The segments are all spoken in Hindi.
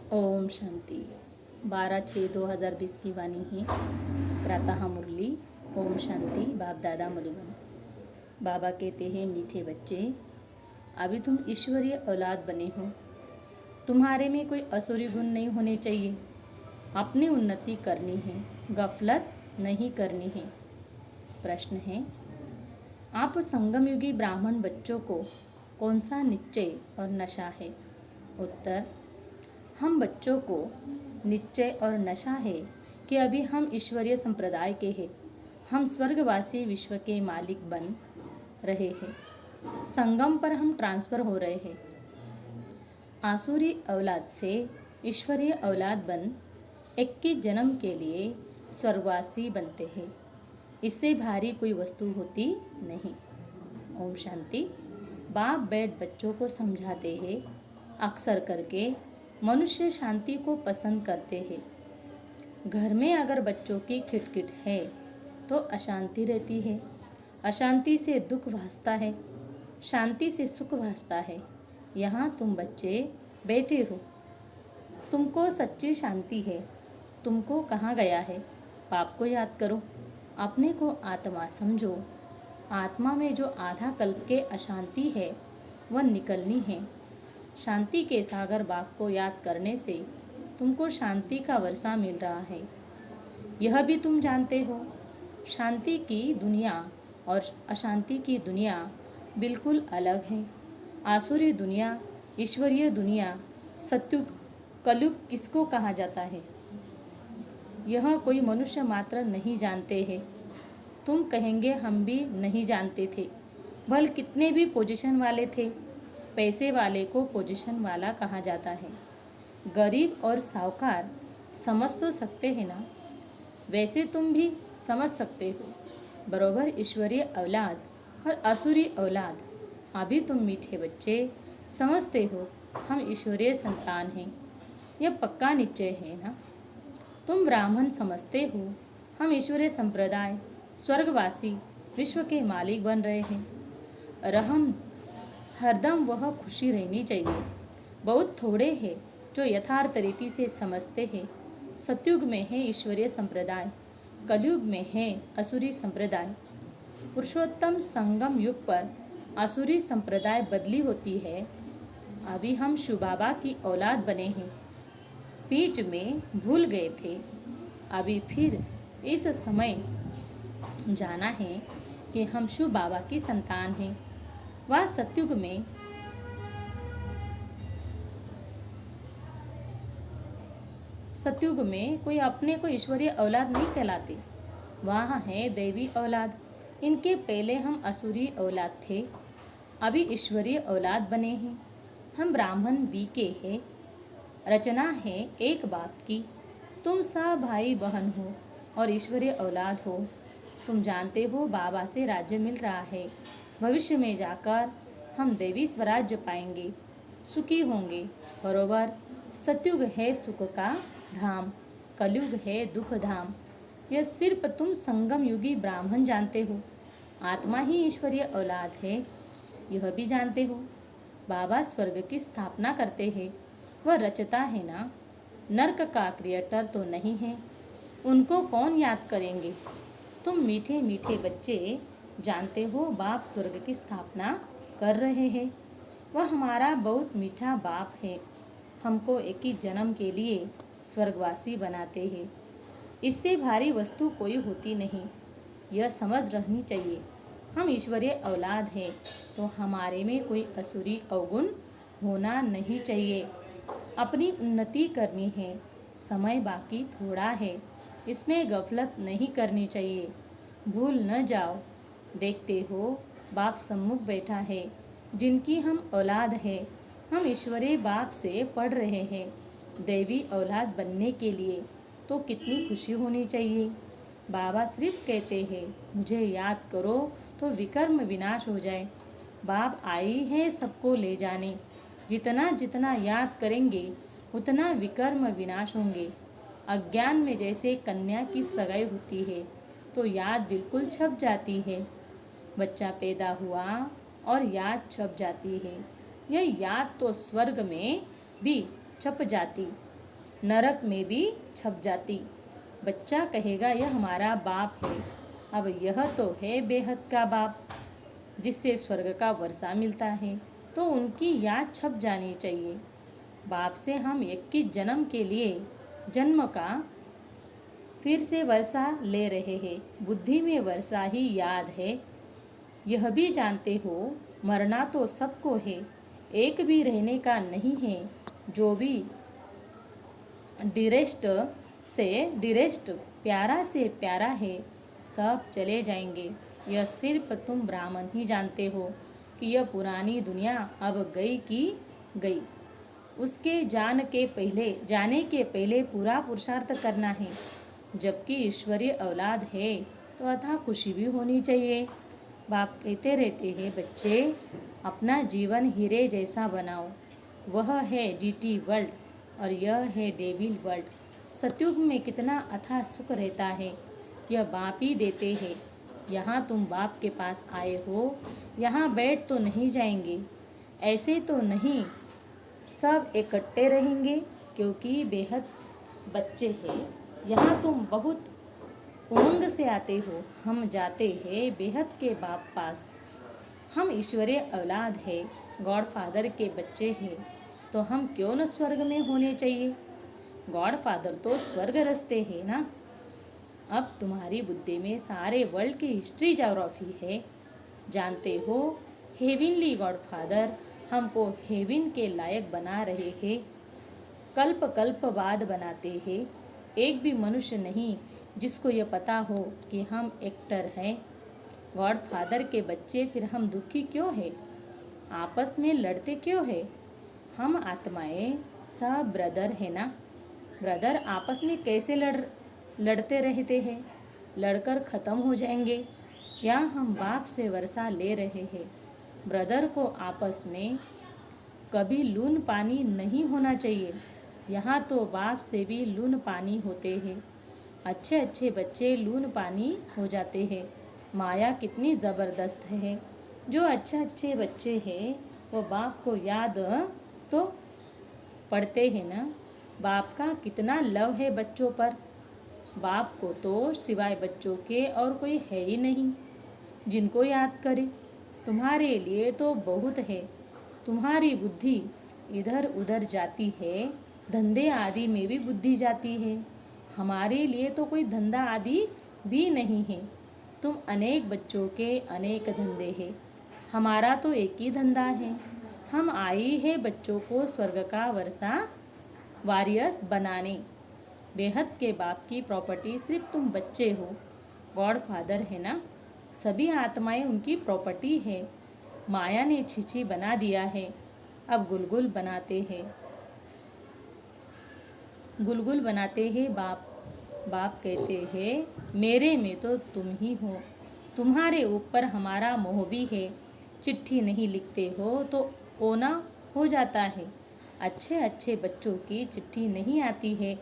ओम शांति। 12/6/2020 की वाणी है। प्रातः मुरली। ओम शांति। बाप दादा मधुबन। बाबा कहते हैं, मीठे बच्चे, अभी तुम ईश्वरीय औलाद बने हो। तुम्हारे में कोई असुरी गुण नहीं होने चाहिए। अपनी उन्नति करनी है, गफलत नहीं करनी है। प्रश्न है, आप संगम युगी ब्राह्मण बच्चों को कौन सा निश्चय और नशा है? उत्तर, हम बच्चों को निश्चय और नशा है कि अभी हम ईश्वरीय संप्रदाय के हैं। हम स्वर्गवासी विश्व के मालिक बन रहे हैं। संगम पर हम ट्रांसफ़र हो रहे हैं। आसुरी औलाद से ईश्वरीय औलाद बन 21 जन्म के लिए स्वर्गवासी बनते हैं। इससे भारी कोई वस्तु होती नहीं। ओम शांति। बाप बैठ बच्चों को समझाते हैं, अक्सर करके मनुष्य शांति को पसंद करते हैं। घर में अगर बच्चों की खिटखिट है तो अशांति रहती है। अशांति से दुख भासता है, शांति से सुख भासता है। यहाँ तुम बच्चे बैठे हो, तुमको सच्ची शांति है। तुमको कहाँ गया है? पाप को याद करो, अपने को आत्मा समझो। आत्मा में जो आधा कल्प के अशांति है वह निकलनी है। शांति के सागर बाप को याद करने से तुमको शांति का वर्षा मिल रहा है। यह भी तुम जानते हो, शांति की दुनिया और अशांति की दुनिया बिल्कुल अलग है। आसुरी दुनिया, ईश्वरीय दुनिया, सत्युग, कलयुग किसको कहा जाता है, यह कोई मनुष्य मात्र नहीं जानते हैं। तुम कहेंगे हम भी नहीं जानते थे। भल कितने भी पोजीशन वाले थे, पैसे वाले को पोजीशन वाला कहा जाता है। गरीब और साहूकार समझ तो सकते हैं ना? वैसे तुम भी समझ सकते हो बरोबर। ईश्वरीय औलाद और असुरी औलाद। अभी तुम मीठे बच्चे समझते हो हम ईश्वरीय संतान हैं। यह पक्का निश्चय है ना? तुम ब्राह्मण समझते हो हम ईश्वरीय संप्रदाय, स्वर्गवासी, विश्व के मालिक बन रहे हैं। रहम हरदम वह खुशी रहनी चाहिए। बहुत थोड़े हैं जो यथार्थ रीति से समझते हैं। सतयुग में है ईश्वरीय संप्रदाय, कलयुग में है असुरी संप्रदाय। पुरुषोत्तम संगम युग पर असुरी संप्रदाय बदली होती है। अभी हम शिव बाबा की औलाद बने हैं। बीच में भूल गए थे। अभी फिर इस समय जाना है कि हम शिव बाबा की संतान हैं। वह सतयुग में कोई अपने को ईश्वरीय औलाद नहीं कहलाते। वहाँ है दैवी औलाद। इनके पहले हम असुरी औलाद थे, अभी ईश्वरीय औलाद बने हैं। हम ब्राह्मण बी के हैं। रचना है एक बाप की। तुम सब भाई बहन हो और ईश्वरीय औलाद हो। तुम जानते हो बाबा से राज्य मिल रहा है। भविष्य में जाकर हम देवी स्वराज्य पाएंगे, सुखी होंगे बरोबर। सतयुग है सुख का धाम, कलयुग है दुख धाम। यह सिर्फ तुम संगम युगी ब्राह्मण जानते हो। आत्मा ही ईश्वरीय औलाद है, यह भी जानते हो। बाबा स्वर्ग की स्थापना करते हैं, वह रचता है ना। नरक का क्रिएटर तो नहीं है, उनको कौन याद करेंगे? तुम मीठे मीठे बच्चे जानते हो बाप स्वर्ग की स्थापना कर रहे हैं। वह हमारा बहुत मीठा बाप है। हमको 21 जन्म के लिए स्वर्गवासी बनाते हैं। इससे भारी वस्तु कोई होती नहीं, यह समझ रहनी चाहिए। हम ईश्वरीय औलाद हैं तो हमारे में कोई असुरी अवगुण होना नहीं चाहिए। अपनी उन्नति करनी है, समय बाकी थोड़ा है, इसमें गफलत नहीं करनी चाहिए। भूल न जाओ। देखते हो बाप सम्मुख बैठा है, जिनकी हम औलाद है। हम ईश्वरीय बाप से पढ़ रहे हैं। दैवी औलाद बनने के लिए तो कितनी खुशी होनी चाहिए। बाबा सिर्फ कहते हैं मुझे याद करो तो विकर्म विनाश हो जाए। बाप आई है सबको ले जाने। जितना जितना याद करेंगे उतना विकर्म विनाश होंगे। अज्ञान में जैसे कन्या की सगाई होती है तो याद बिल्कुल छप जाती है। बच्चा पैदा हुआ और याद छप जाती है। यह याद तो स्वर्ग में भी छप जाती। नरक में भी छप जाती। बच्चा कहेगा यह हमारा बाप है। अब यह तो है बेहद का बाप, जिससे स्वर्ग का वर्षा मिलता है, तो उनकी याद छप जानी चाहिए। बाप से हम 21 जन्म के लिए जन्म का फिर से वर्षा ले रहे हैं। बुद्धि में वर्षा ही याद है। यह भी जानते हो मरना तो सबको है, एक भी रहने का नहीं है। जो भी डिरेस्ट से डिरेस्ट प्यारा से प्यारा है, सब चले जाएंगे। यह सिर्फ तुम ब्राह्मण ही जानते हो कि यह पुरानी दुनिया अब गई की गई। उसके जाने के पहले पूरा पुरुषार्थ करना है। जबकि ईश्वरीय औलाद है तो अथाह खुशी भी होनी चाहिए। बाप कहते रहते हैं, बच्चे अपना जीवन हीरे जैसा बनाओ। वह है डीटी वर्ल्ड और यह है डेविल वर्ल्ड। सतयुग में कितना अथाह सुख रहता है, यह बाप ही देते हैं। यहाँ तुम बाप के पास आए हो, यहाँ बैठ तो नहीं जाएंगे, ऐसे तो नहीं, सब इकट्ठे रहेंगे, क्योंकि बेहद बच्चे हैं। यहाँ तुम बहुत उमंग से आते हो। हम जाते हैं बेहद के बाप पास। हम ईश्वरीय औलाद है, गॉड फादर के बच्चे हैं, तो हम क्यों न स्वर्ग में होने चाहिए। गॉड फादर तो स्वर्ग रस्ते हैं ना। अब तुम्हारी बुद्धि में सारे वर्ल्ड की हिस्ट्री ज्योग्राफी है। जानते हो हेविनली गॉड फादर हमको हेविन के लायक बना रहे हैं। कल्प कल्प बाद बनाते हैं। एक भी मनुष्य नहीं जिसको यह पता हो कि हम एक्टर हैं, गॉड फादर के बच्चे। फिर हम दुखी क्यों हैं, आपस में लड़ते क्यों हैं। हम आत्माएं सब ब्रदर है ना। ब्रदर आपस में कैसे लड़ते रहते हैं, लड़कर ख़त्म हो जाएंगे। या हम बाप से वर्षा ले रहे हैं। ब्रदर को आपस में कभी लून पानी नहीं होना चाहिए। यहाँ तो बाप से भी लून पानी होते हैं। अच्छे अच्छे बच्चे लून पानी हो जाते हैं। माया कितनी ज़बरदस्त है। जो अच्छे बच्चे हैं वो बाप को याद तो पढ़ते हैं ना। बाप का कितना लव है बच्चों पर। बाप को तो सिवाय बच्चों के और कोई है ही नहीं जिनको याद करे। तुम्हारे लिए तो बहुत है। तुम्हारी बुद्धि इधर उधर जाती है, धंधे आदि में भी बुद्धि जाती है। हमारे लिए तो कोई धंधा आदि भी नहीं है। तुम अनेक बच्चों के अनेक धंधे हैं, हमारा तो एक ही धंधा है। हम आई है बच्चों को स्वर्ग का वर्षा वारियर्स बनाने। बेहद के बाप की प्रॉपर्टी सिर्फ तुम बच्चे हो। गॉड फादर है ना, सभी आत्माएं उनकी प्रॉपर्टी है। माया ने छिछी बना दिया है। अब गुलगुल बनाते हैं बाप। बाप कहते हैं मेरे में तो तुम ही हो। तुम्हारे ऊपर हमारा मोह भी है। चिट्ठी नहीं लिखते हो तो ओना हो जाता है। अच्छे बच्चों की चिट्ठी नहीं आती है।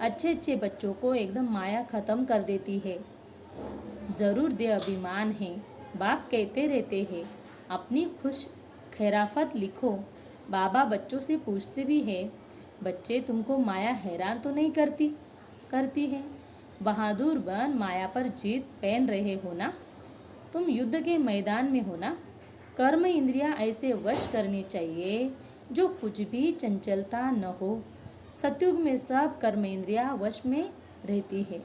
अच्छे बच्चों को एकदम माया ख़त्म कर देती है। ज़रूर दे अभिमान है। बाप कहते रहते हैं अपनी खुश खैराफत लिखो। बाबा बच्चों से पूछते भी है, बच्चे तुमको माया हैरान तो नहीं करती है। बहादुर बन माया पर जीत पहन रहे हो ना। तुम युद्ध के मैदान में हो ना। कर्म इंद्रियां ऐसे वश करनी चाहिए जो कुछ भी चंचलता न हो। सतयुग में सब कर्म इंद्रियां वश में रहती है।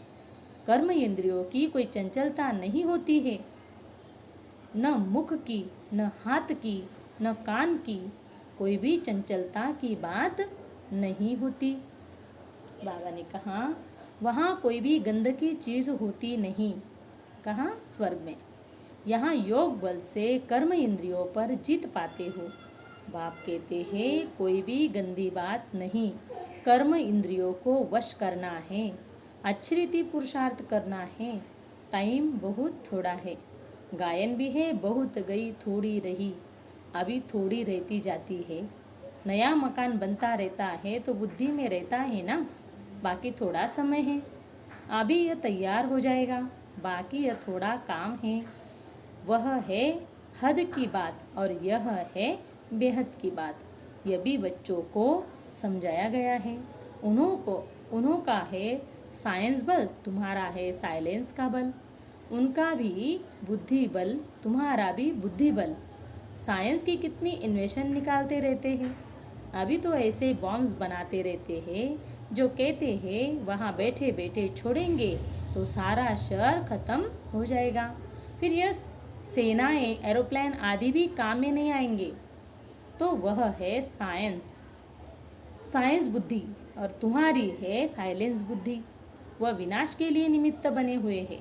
कर्म इंद्रियों की कोई चंचलता नहीं होती है। न मुख की, न हाथ की, न कान की, कोई भी चंचलता की बात नहीं होती। बाबा ने कहा वहाँ कोई भी गंदगी चीज़ होती नहीं। कहाँ? स्वर्ग में। यहाँ योग बल से कर्म इंद्रियों पर जीत पाते हो। बाप कहते हैं कोई भी गंदी बात नहीं, कर्म इंद्रियों को वश करना है, अच्छी रीति पुरुषार्थ करना है। टाइम बहुत थोड़ा है। गायन भी है, बहुत गई थोड़ी रही, अभी थोड़ी रहती जाती है। नया मकान बनता रहता है तो बुद्धि में रहता है ना, बाकी थोड़ा समय है, अभी यह तैयार हो जाएगा, बाकी यह थोड़ा काम है। वह है हद की बात और यह है बेहद की बात। यह भी बच्चों को समझाया गया है। उन्हों का है साइंस बल, तुम्हारा है साइलेंस का बल। उनका भी बुद्धि बल, तुम्हारा भी बुद्धि बल। साइंस की कितनी इन्वेशन निकालते रहते हैं। अभी तो ऐसे बॉम्ब्स बनाते रहते हैं जो कहते हैं वहाँ बैठे बैठे छोड़ेंगे तो सारा शहर ख़त्म हो जाएगा। फिर यह सेनाएं, एरोप्लेन आदि भी काम में नहीं आएंगे। तो वह है साइंस बुद्धि, और तुम्हारी है साइलेंस बुद्धि। वह विनाश के लिए निमित्त बने हुए हैं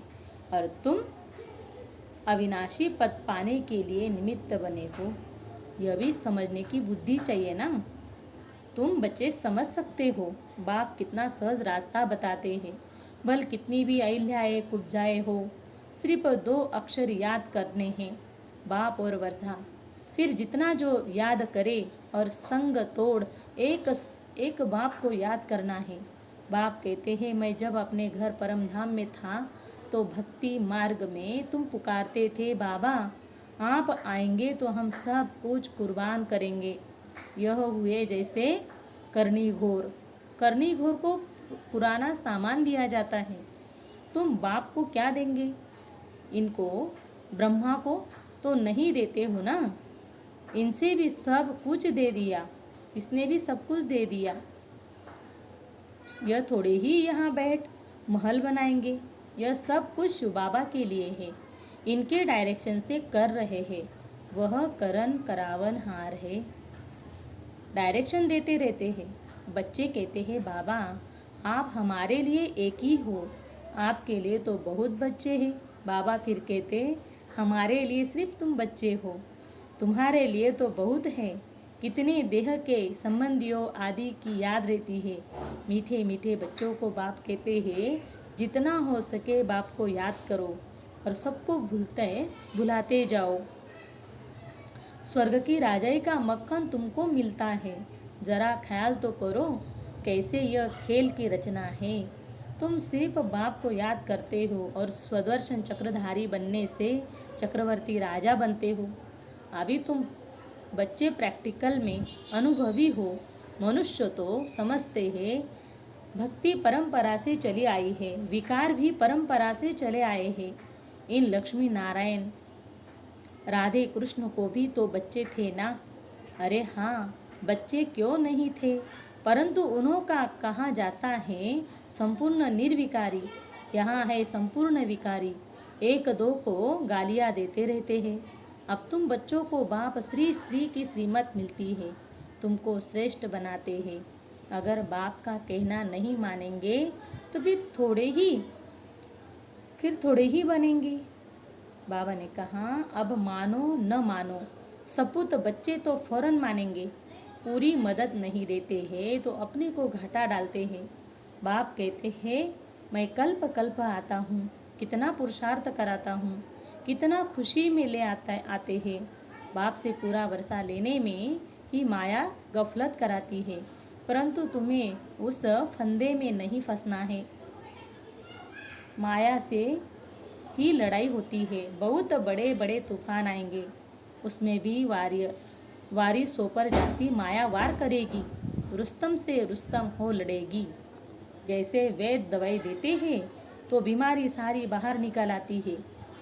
और तुम अविनाशी पद पाने के लिए निमित्त बने हो। यह भी समझने की बुद्धि चाहिए ना। तुम बच्चे समझ सकते हो बाप कितना सहज रास्ता बताते हैं। भल कितनी भी अहिल्याए कुब्जाए हो, सिर्फ 2 अक्षर याद करने हैं, बाप और वर्षा। फिर जितना जो याद करे और संग तोड़ एक बाप को याद करना है। बाप कहते हैं मैं जब अपने घर परम धाम में था तो भक्ति मार्ग में तुम पुकारते थे बाबा आप आएंगे तो हम सब कुछ कुर्बान करेंगे। यह हुए जैसे करनी घोर को पुराना सामान दिया जाता है। तुम बाप को क्या देंगे? इनको ब्रह्मा को तो नहीं देते हो ना। इनसे भी सब कुछ दे दिया, इसने भी सब कुछ दे दिया। यह थोड़े ही यहाँ बैठ महल बनाएंगे। यह सब कुछ शिव बाबा के लिए है, इनके डायरेक्शन से कर रहे हैं। वह करन करावन हार है, डायरेक्शन देते रहते हैं। बच्चे कहते हैं बाबा आप हमारे लिए एक ही हो, आपके लिए तो बहुत बच्चे हैं। बाबा फिर कहते हमारे लिए सिर्फ तुम बच्चे हो, तुम्हारे लिए तो बहुत है। कितने देह के संबंधियों आदि की याद रहती है। मीठे मीठे बच्चों को बाप कहते हैं जितना हो सके बाप को याद करो और सबको भुलाते जाओ। स्वर्ग की राजाई का मक्खन तुमको मिलता है, जरा ख्याल तो करो कैसे यह खेल की रचना है। तुम सिर्फ बाप को याद करते हो और स्वदर्शन चक्रधारी बनने से चक्रवर्ती राजा बनते हो। अभी तुम बच्चे प्रैक्टिकल में अनुभवी हो। मनुष्य तो समझते हैं भक्ति परंपरा से चली आई है, विकार भी परंपरा से चले आए हैं। इन लक्ष्मी नारायण राधे कृष्ण को भी तो बच्चे थे ना। अरे हाँ, बच्चे क्यों नहीं थे, परंतु उन्हों का कहा जाता है संपूर्ण निर्विकारी। यहाँ है संपूर्ण विकारी, 1-2 को गालियाँ देते रहते हैं। अब तुम बच्चों को बाप श्री श्री की श्रीमत मिलती है, तुमको श्रेष्ठ बनाते हैं। अगर बाप का कहना नहीं मानेंगे तो फिर थोड़े ही बनेंगे। बाबा ने कहा अब मानो न मानो, सपूत बच्चे तो फौरन मानेंगे। पूरी मदद नहीं देते हैं तो अपने को घाटा डालते हैं। बाप कहते हैं मैं कल्प कल्प आता हूँ, कितना पुरुषार्थ कराता हूँ, कितना खुशी में ले आते हैं। बाप से पूरा वर्षा लेने में ही माया गफलत कराती है, परंतु तुम्हें उस फंदे में नहीं फंसना है। माया से ही लड़ाई होती है, बहुत बड़े बड़े तूफान आएंगे, उसमें भी वारी सोपर जास्ती माया वार करेगी, रुस्तम से रुस्तम हो लड़ेगी। जैसे वैद्य दवाई देते हैं तो बीमारी सारी बाहर निकल आती है,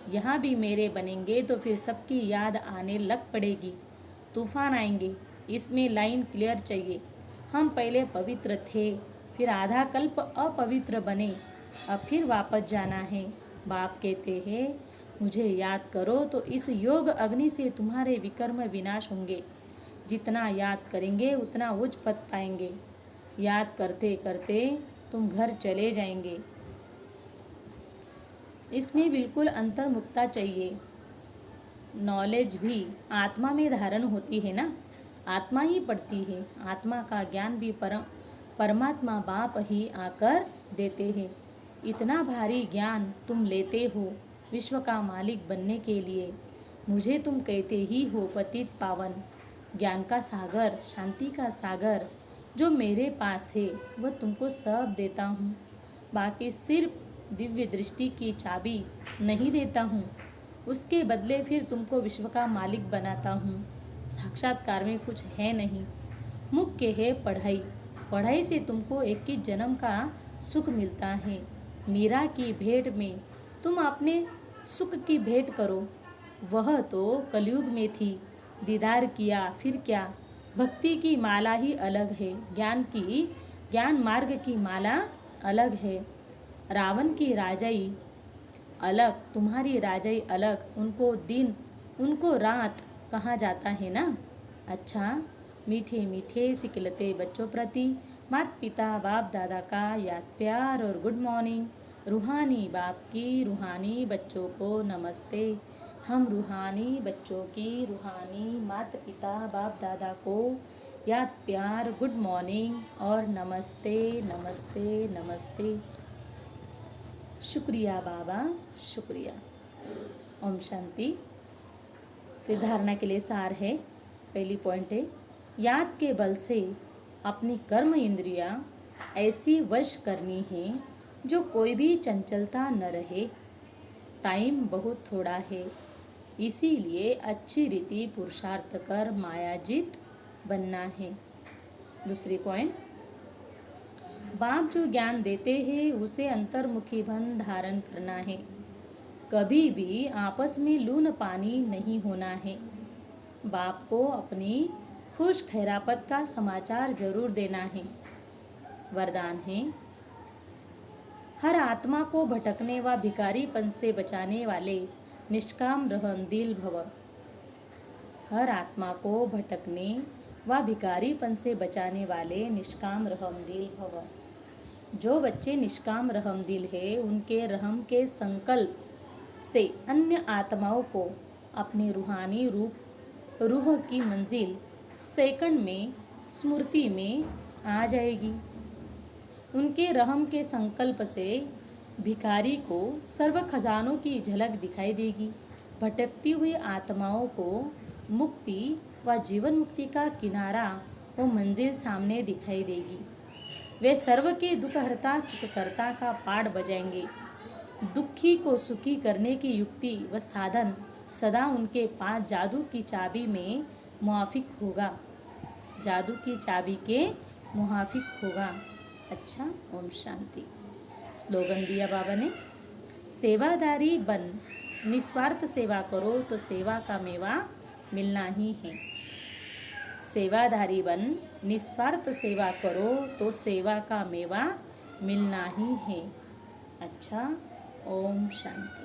यहाँ भी मेरे बनेंगे तो फिर सबकी याद आने लग पड़ेगी। तूफान आएंगे, इसमें लाइन क्लियर चाहिए। हम पहले पवित्र थे, फिर आधा कल्प अपवित्र बने, अब फिर वापस जाना है। बाप कहते हैं मुझे याद करो तो इस योग अग्नि से तुम्हारे विकर्म विनाश होंगे। जितना याद करेंगे उतना उच्च पद पाएंगे। याद करते करते तुम घर चले जाएंगे। इसमें बिल्कुल अंतर्मुखता चाहिए। नॉलेज भी आत्मा में धारण होती है ना, आत्मा ही पढ़ती है। आत्मा का ज्ञान भी परमात्मा बाप ही आकर देते हैं। इतना भारी ज्ञान तुम लेते हो विश्व का मालिक बनने के लिए। मुझे तुम कहते ही हो पतित पावन, ज्ञान का सागर, शांति का सागर। जो मेरे पास है वह तुमको सब देता हूँ, बाकी सिर्फ दिव्य दृष्टि की चाबी नहीं देता हूँ। उसके बदले फिर तुमको विश्व का मालिक बनाता हूँ। साक्षात्कार में कुछ है नहीं, मुख्य है पढ़ाई। पढ़ाई से तुमको 21 जन्म का सुख मिलता है। मीरा की भेंट में तुम अपने सुख की भेंट करो। वह तो कलयुग में थी, दीदार किया फिर क्या। भक्ति की माला ही अलग है, ज्ञान मार्ग की माला अलग है। रावण की राजाई अलग, तुम्हारी राजाई अलग। उनको दिन उनको रात कहा जाता है ना। अच्छा, मीठे मीठे सिकलते बच्चों प्रति माता पिता बाप दादा का याद प्यार और गुड मॉर्निंग। रूहानी बाप की रूहानी बच्चों को नमस्ते। हम रूहानी बच्चों की रूहानी माता पिता बाप दादा को याद प्यार गुड मॉर्निंग और नमस्ते नमस्ते नमस्ते। शुक्रिया बाबा, शुक्रिया। ओम शांति। फिर धारणा के लिए सार है। पहली पॉइंट है, याद के बल से अपनी कर्म इंद्रियां ऐसी वश करनी है जो कोई भी चंचलता न रहे। टाइम बहुत थोड़ा है, इसीलिए अच्छी रीति पुरुषार्थ कर मायाजीत बनना है। दूसरी पॉइंट, बाप जो ज्ञान देते हैं उसे अंतर्मुखी बन धारण करना है। कभी भी आपस में लून पानी नहीं होना है। बाप को अपनी खुश खैरापत का समाचार जरूर देना है। वरदान है, हर आत्मा को भटकने व भिखारीपन से बचाने वाले निष्काम रहमदिल भव। हर आत्मा को भटकने व भिखारीपन से बचाने वाले निष्काम रहमदिल भव। जो बच्चे निष्काम रहमदिल है, उनके रहम के संकल्प से अन्य आत्माओं को अपने रूहानी रूह की मंजिल सेकंड में स्मृति में आ जाएगी। उनके रहम के संकल्प से भिखारी को सर्व खजानों की झलक दिखाई देगी। भटकती हुई आत्माओं को मुक्ति व जीवन मुक्ति का किनारा व मंजिल सामने दिखाई देगी। वे सर्व के दुखहर्ता सुखकर्ता का पाठ बजाएंगे। दुखी को सुखी करने की युक्ति व साधन सदा उनके पास जादू की चाबी में मुआफिक होगा, जादू की चाबी के मुआफिक होगा। अच्छा, ओम शांति। स्लोगन दिया बाबा ने, सेवादारी बन निस्वार्थ सेवा करो तो सेवा का मेवा मिलना ही है। सेवादारी बन निस्वार्थ सेवा करो तो सेवा का मेवा मिलना ही है। अच्छा, ओम शांति।